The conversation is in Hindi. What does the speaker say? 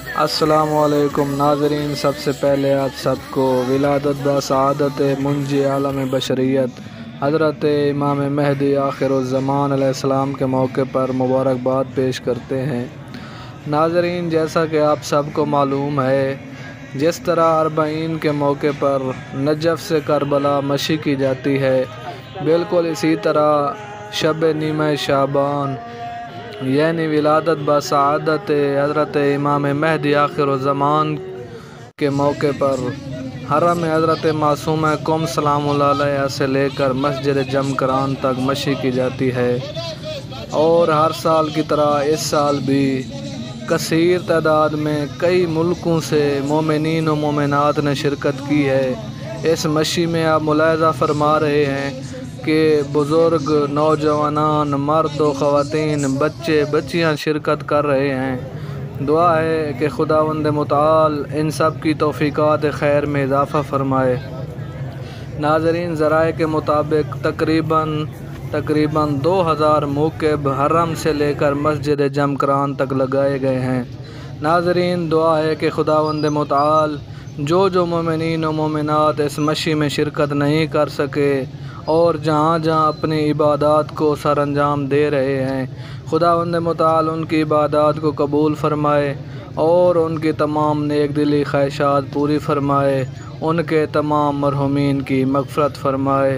अस्सलामुअलैकुम नाज़रीन, सबसे पहले आप सबको विलादत बसादत मुंजी आलम बशरियत हज़रत इमाम महदी आखिरुज़्ज़मान अलैहिस्सलाम के मौके पर मुबारकबाद पेश करते हैं। नाज़रीन, जैसा कि आप सबको मालूम है, जिस तरह अरबईन के मौके पर नजफ़ से करबला मशी की जाती है, बिल्कुल इसी तरह शब नीम शाबान यानी विलादत बसादत हज़रत इमाम महदी आखिरुज़्ज़मान के मौके पर हरम हज़रत मासूम कौम सलामुल्लाह अलैहा से लेकर मस्जिद जमकरान तक मशी की जाती है। और हर साल की तरह इस साल भी कसीर तादाद में कई मुल्कों से मोमिनीन व मोमिनात ने शिरकत की है। इस मशी में आप मुलाहज़ा फरमा रहे हैं कि बुज़ुर्ग, नौजवान, मर्द व ख़वातीन, बच्चे बच्चियाँ शिरकत कर रहे हैं। दुआ है कि खुदावंद मुताल इन सब की तौफ़ीक़ात खैर में इजाफ़ा फ़रमाए। नाज़रीन, ज़राए के मुताबिक तकरीबन 2000 मुक़िब हरम से लेकर मस्जिद जमकरान तक लगाए गए हैं। नाज़रीन, दुआ है कि खुदावंद मुताल जो मोमिनीन व मोमिनात इस मशी में शिरकत नहीं कर सके और जहाँ जहाँ अपनी इबादत को सर अंजाम दे रहे हैं, खुदावंद मुताल उनकी इबादत को कबूल फ़रमाए और उनकी तमाम नेक दिली ख्वाहिशात पूरी फ़रमाए, उनके तमाम मरहुमीन की मग़फ़िरत फ़रमाए।